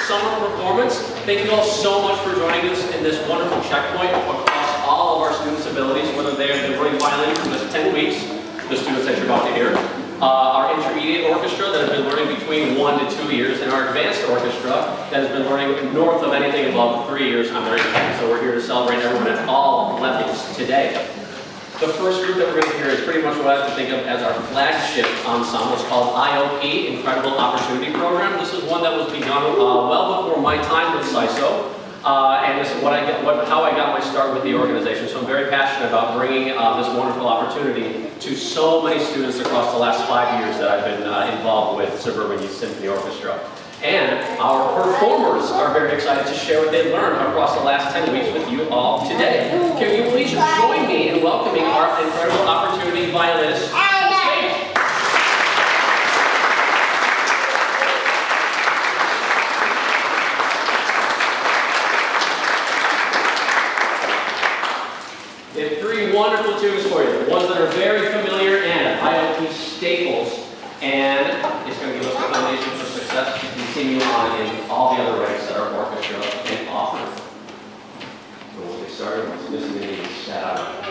summer performance. Thank you all so much for joining us in this wonderful checkpoint across all of our students' abilities, whether they have been learning violin for this 10 weeks, the students that you're about to hear, our intermediate orchestra that has been learning between 1 to 2 years, and our advanced orchestra that has been learning north of anything above 3 years. I'm very happy. So we're here to celebrate everyone at all levels today. The first group that we're going to hear is pretty much what I have to think of as our flagship ensemble. It's called IOP, Incredible Opportunity Program. This is one that was begun well before my time with CISO, and this is how I got my start with the organization. So I'm very passionate about bringing this wonderful opportunity to so many students across the last 5 years that I've been involved with Suburban Youth Symphony Orchestra. And our performers are very excited to share what they've learned across the last 10 weeks with you all today. Can you please join me in welcoming our incredible opportunity violinists to the stage? They have 3 wonderful tunes for you, ones that are very familiar and IOP staples, and it's going to give us the foundation for success to continue on in all the other ranks that our orchestra can offer. So we'll get started. This is going to be set up.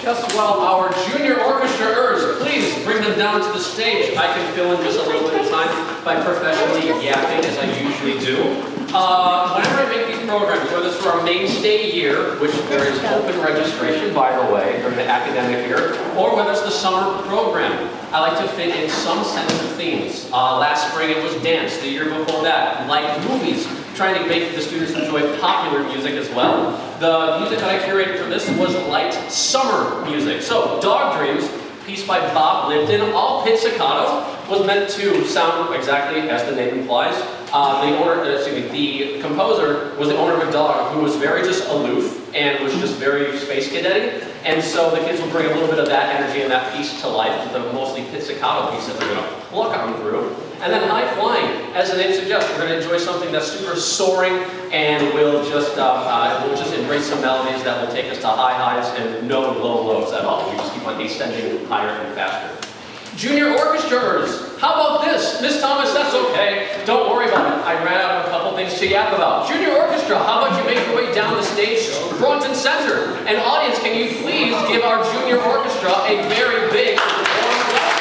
Just while our junior orchestraers, please bring them down to the stage. I can fill in just a little bit of time by professionally yapping as I usually do. Whenever I make these programs, whether it's for our mainstay year, which there is open registration, by the way, during the academic year, or whether it's the summer program, I like to fit in some sense of themes. Last spring it was dance, the year before that, like movies, trying to make the students enjoy popular music as well. The music that I curated for this was light summer music. So, Dog Dreams, piece by Bob Lipton, all pizzicato, was meant to sound exactly as the name implies. The composer was the owner of a dog who was very just aloof and was just very space cadetting. And so the kids will bring a little bit of that energy and that piece to life with the mostly pizzicato piece that they're going to pluck on through. And then high flying, as the name suggests, we're going to enjoy something that's super soaring, and we'll just embrace some melodies that will take us to high highs and no low lows at all. We just keep on ascending higher and faster. Junior orchestraers, how about this? Miss Thomas, that's okay. Don't worry about it. I ran out of a couple things to yap about. Junior orchestra, how about you make your way down the stage front and center? And audience, can you please give our junior orchestra a very big warm welcome?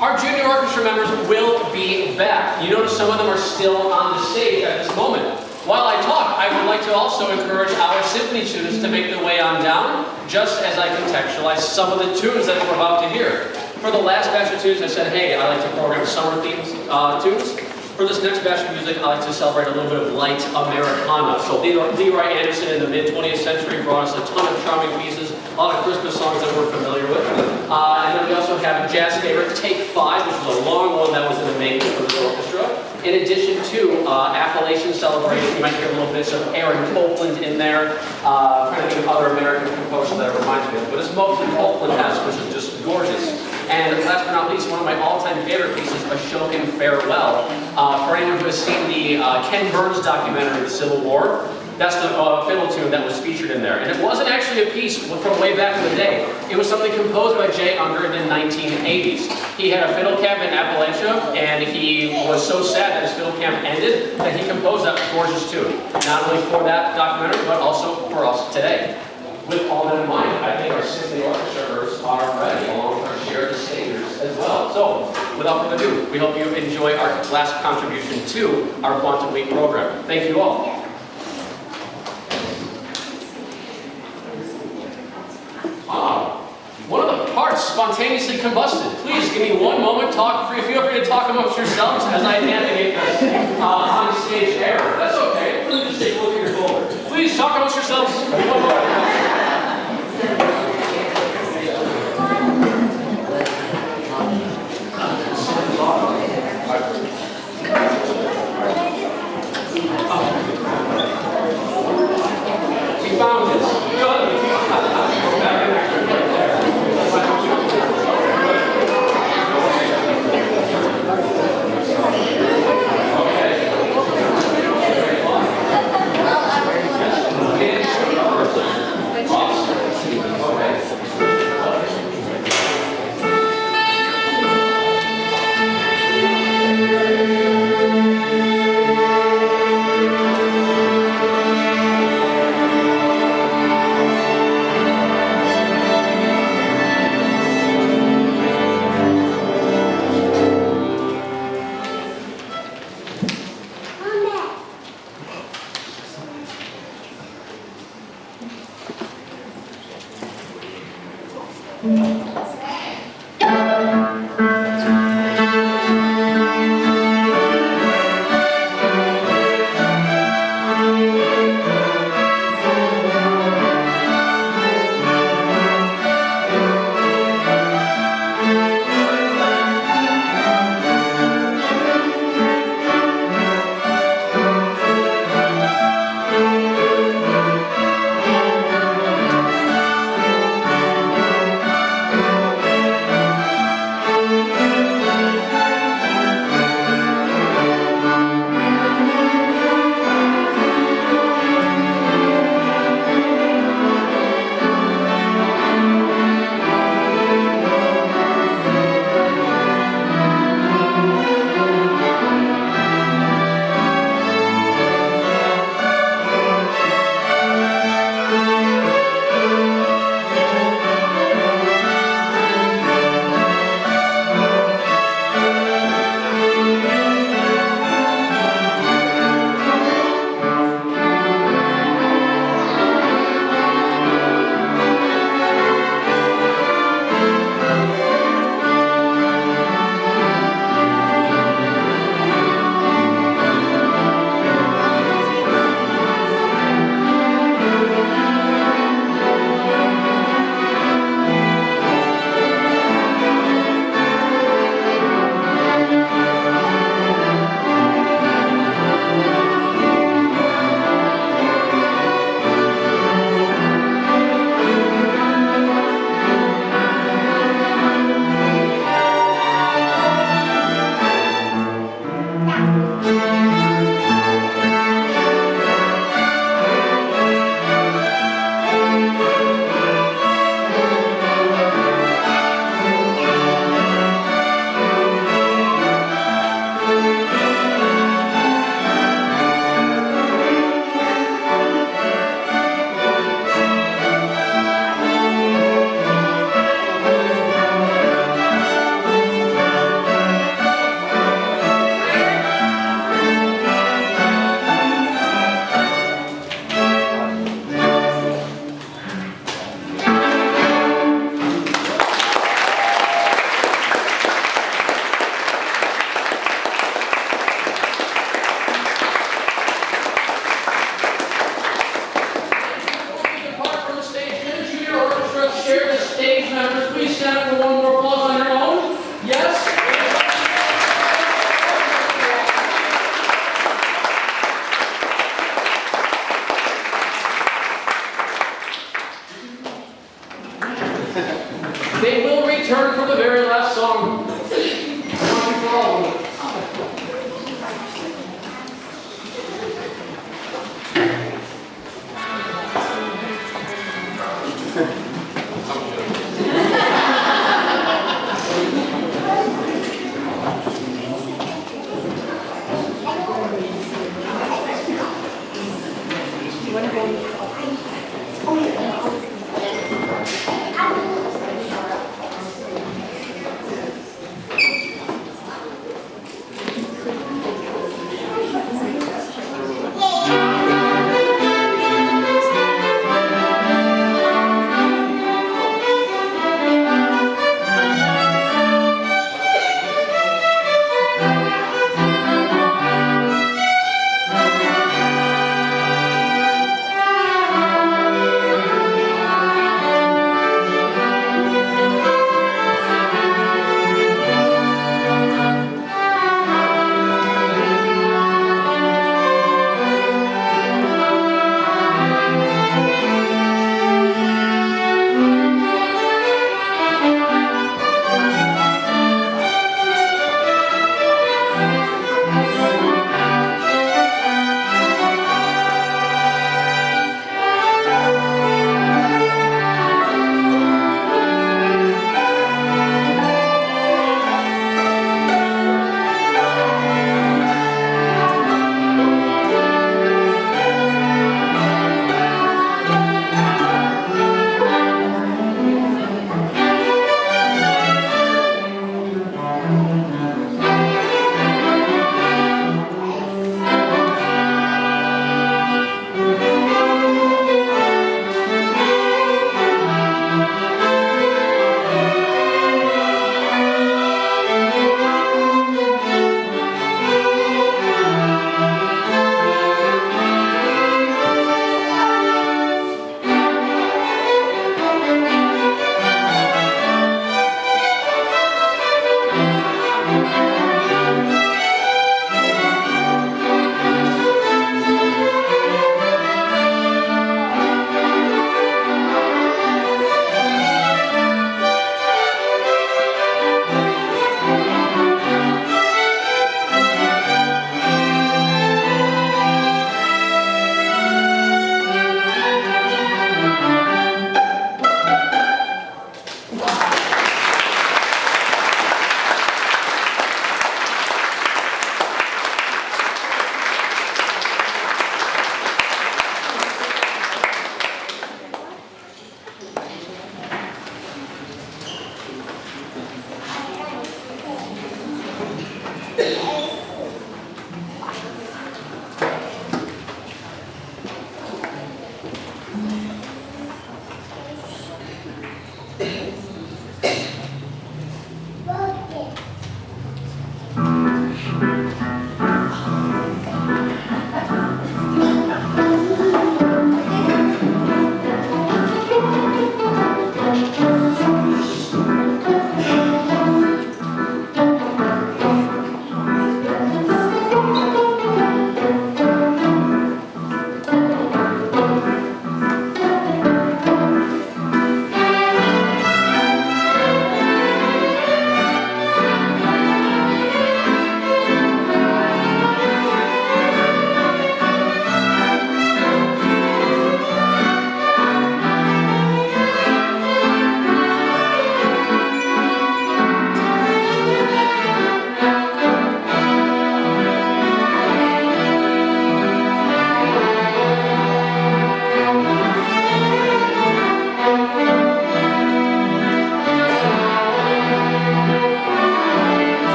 Our junior orchestra members will be back. You notice some of them are still on the stage at this moment. While I talk, I would like to also encourage our symphony students to make their way on down, just as I contextualize some of the tunes that we're about to hear. For the last batch of tunes, I said, hey, I like to program summer themes tunes. For this next batch of music, I like to celebrate a little bit of light Americana. So Leroy Anderson in the mid-20th century brought us a ton of charming pieces, a lot of Christmas songs that we're familiar with. And then we also have jazz favorite Take 5, which is a long one that was in the making for this orchestra. In addition to Appalachian Celebration, you might hear little bits of Aaron Copland in there, trying to think of other American composers that it reminds me of. But it's mostly Copland-esque, which is just gorgeous. And last but not least, one of my all-time favorite pieces, Ashokan Farewell. For anyone who has seen the Ken Burns documentary, The Civil War, that's the fiddle tune that was featured in there. And it wasn't actually a piece from way back in the day. It was something composed by Jay Unger in the 1980s. He had a fiddle camp in Appalachia, and he was so sad that his fiddle camp ended that he composed that gorgeous tune. Not only for that documentary, but also for us today. With all that in mind, I think our symphony orchestras are ready, along with our shared singers as well. So, without further ado, we hope you enjoy our last contribution to our Quantum Week program. Thank you all. One of the parts spontaneously combusted. Please give me one moment. Feel free to talk amongst yourselves as I navigate this on stage error. That's okay. Please just take a look at your folder. Please talk amongst yourselves. One moment. We found this. Good.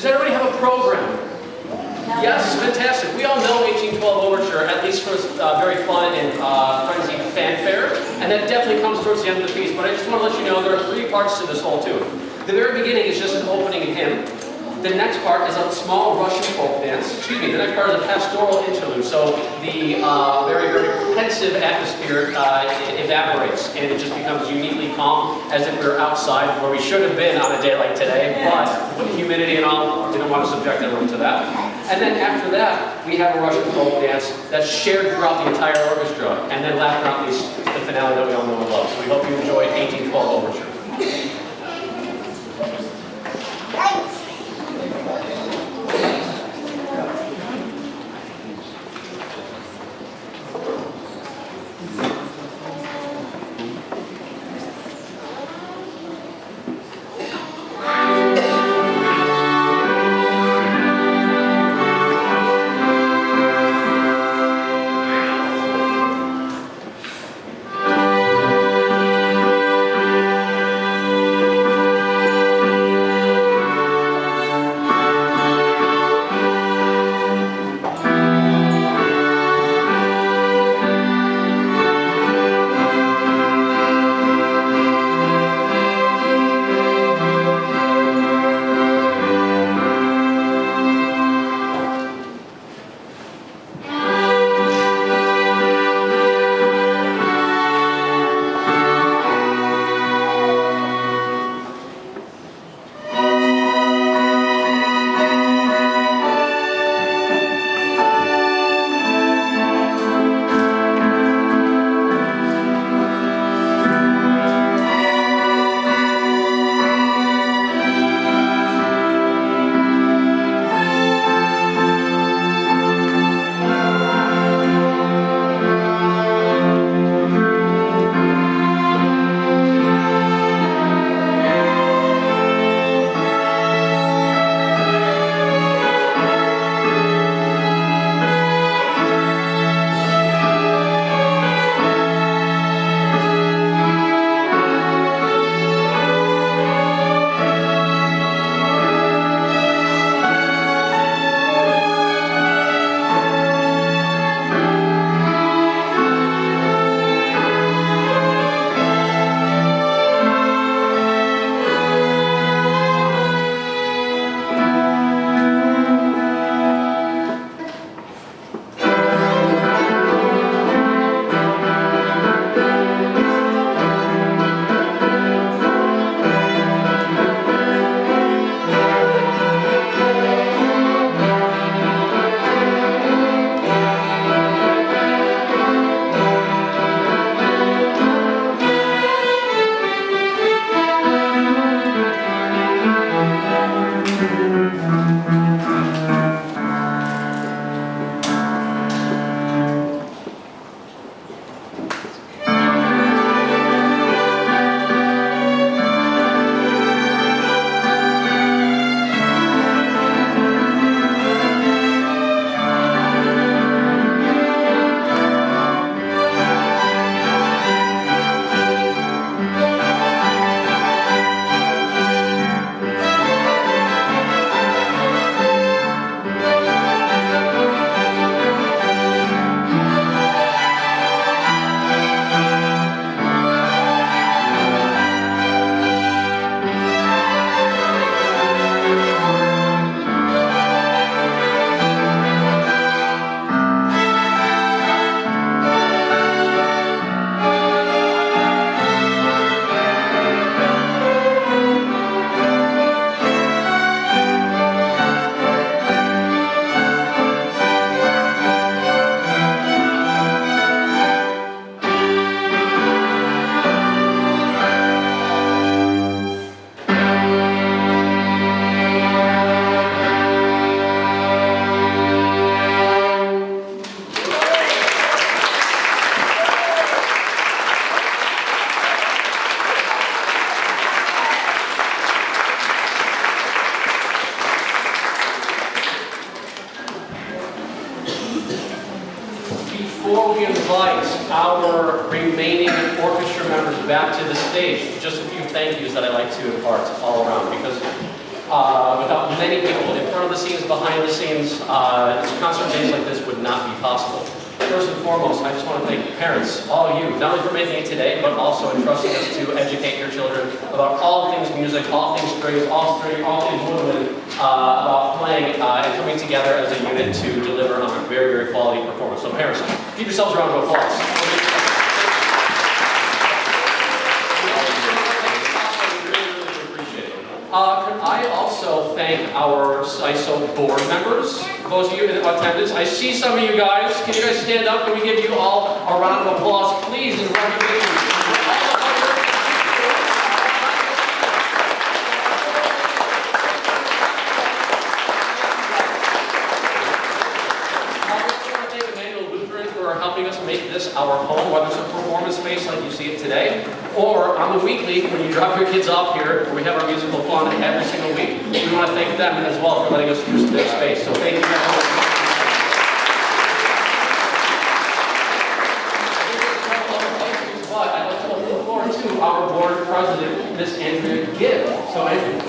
Does everybody have a program? Yes, fantastic. We all know 1812 Overture, at least for its very fun and frenzied fanfare, and that definitely comes towards the end of the piece, but I just want to let you know there are 3 parts to this whole tune. The very beginning is just an opening hymn. The next part is a small Russian folk dance. Excuse me, the next part is a pastoral interlude, so the very, very pensive atmosphere evaporates, and it just becomes uniquely calm, as if we were outside, where we should have been on a day like today, but with the humidity and all, didn't want to subject everyone to that. And then after that, we have a Russian folk dance that's shared throughout the entire orchestra, and then last but not least, the finale that we all know and love. So we hope you enjoy 1812 Overture. Before we invite our remaining orchestra members back to the stage, just a few thank yous that I like to impart all around, because Without many people in front of the scenes, behind the scenes, concert days like this would not be possible. First and foremost, I just want to thank parents, all of you, not only for making it today, but also entrusting us to educate your children about all things music, all things strings, all things woodwind, about playing and coming together as a unit to deliver on a very, very quality performance. So parents, give yourselves a round of applause. Could I also thank our CISO board members, those of you in attendance. I see some of you guys. Can you guys stand up? Can we give you all a round of applause, please, and recognition? Helping us make this our home, whether it's a performance space like you see it today, or on the weekly, when you drop your kids off here, where we have our musical fun every single week, we want to thank them as well for letting us use this space. So thank you very much. But I'd like to open the floor to our board president, Miss Andrea Gibb. So Andrea.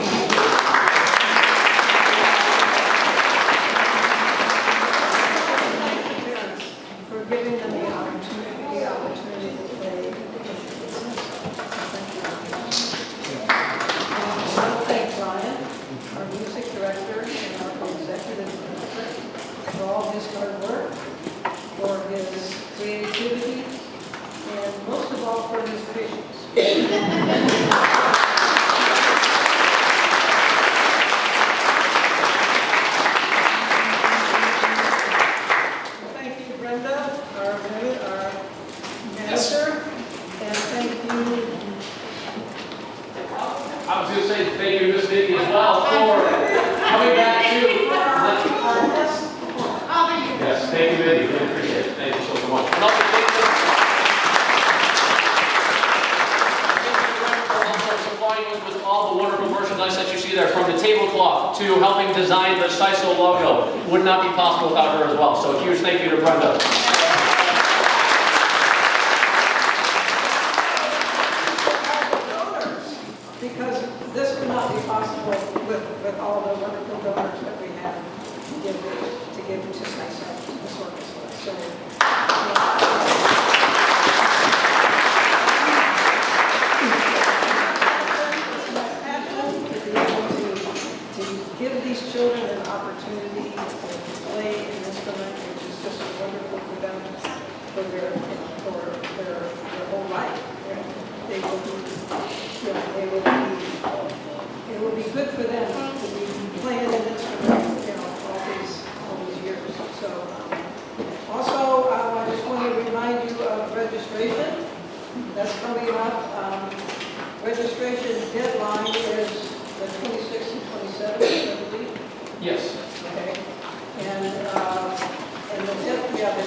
Giving them the opportunity to play. I want to thank Brian, our music director, and our executive director, for all his hard work, for his creativity, and most of all for his patience. I was going to say thank you to Miss Vicky as well for coming back to. Yes, thank you, Vicky. Really appreciate it. Thank you so much. And also thank you for also supplying us with all the wonderful merchandise that you see there, from the tablecloth to helping design the CISO logo. Would not be possible without her as well. So a huge thank you to Brenda. Because this would not be possible with all the wonderful donors that we have to give to CISO, to this orchestra. So, it's my passion to be able to give these children an opportunity to play an instrument, which is just wonderful for them, for their whole life. They will be. It will be good for them to be playing an instrument, all these years. So, also, I just want to remind you of registration. That's coming up. Registration deadline is the 26th and 27th, I believe. Yes. Okay. And the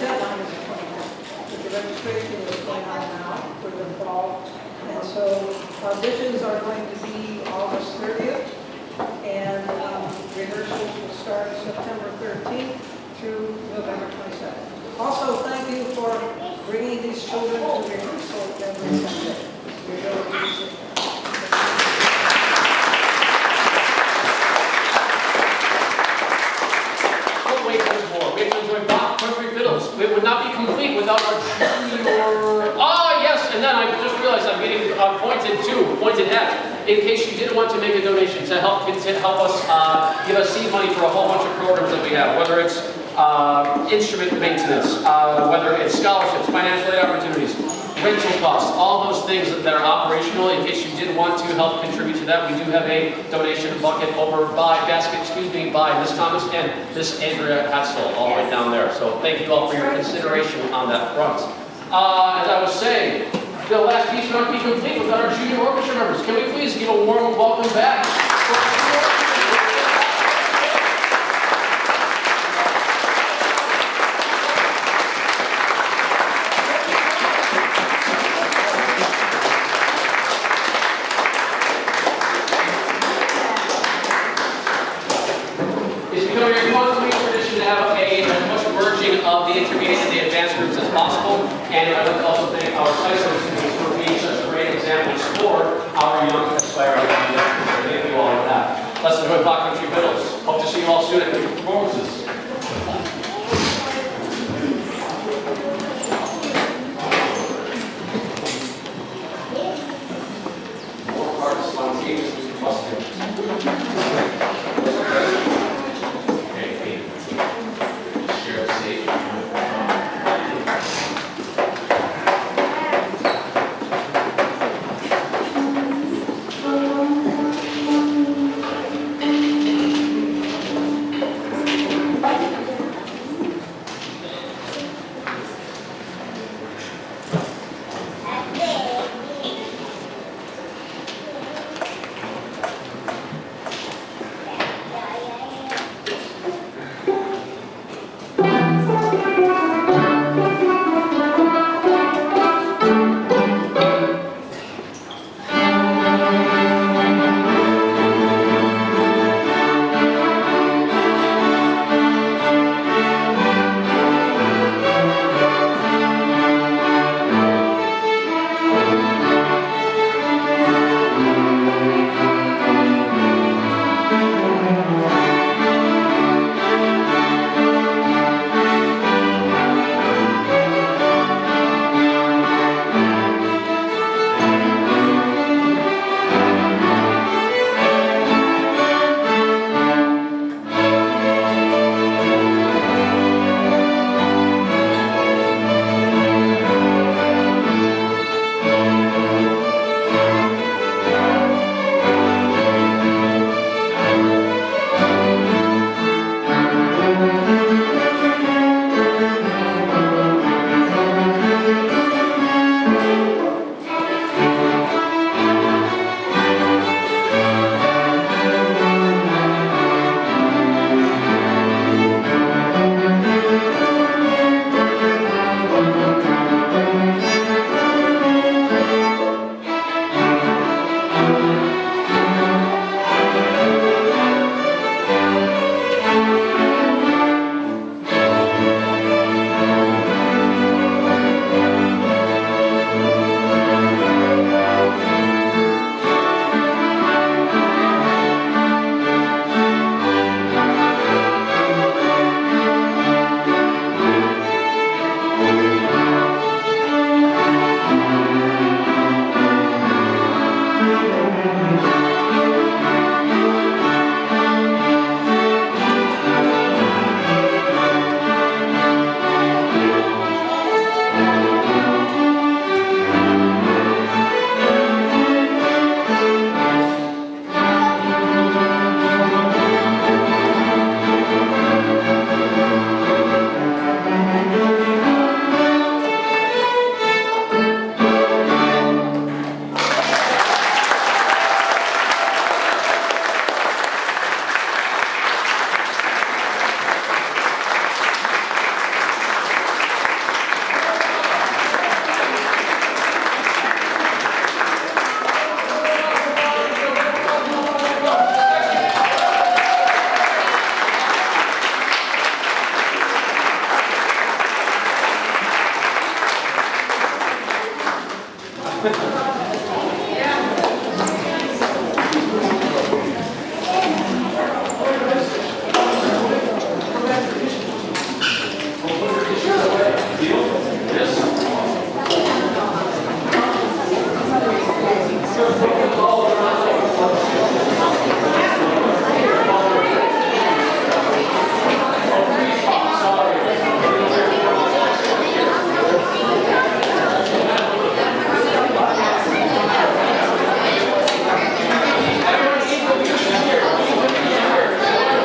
deadline is the 29th. But the registration is going on now for the fall. And so auditions are going to be August 30th, and rehearsals will start September 13th through November 27th. Also, thank you for bringing these children to rehearsal every Sunday. We really appreciate that. Don't wait for more. We have to enjoy Bach country fiddles. It would not be complete without our junior. Ah, yes, and then I just realized I'm getting pointed at. In case you did want to make a donation to help us give us seed money for a whole bunch of programs that we have, whether it's instrument maintenance, whether it's scholarships, financial aid opportunities, rental costs, all those things that are operational. In case you did want to help contribute to that, we do have a donation bucket by Miss Thomas and Miss Andrea Hatzel, all the way down there. So thank you all for your consideration on that front. As I was saying, the last piece would not be complete without our junior orchestra members. Can we please give a warm welcome back? It's becoming a monthly tradition to have as much merging of the intermediate and the advanced groups as possible. And I would also thank our CISO students for being such great examples for our young aspiring musicians. Thank you all for that. Let's enjoy blocking a few fiddles. Hope to see you all soon at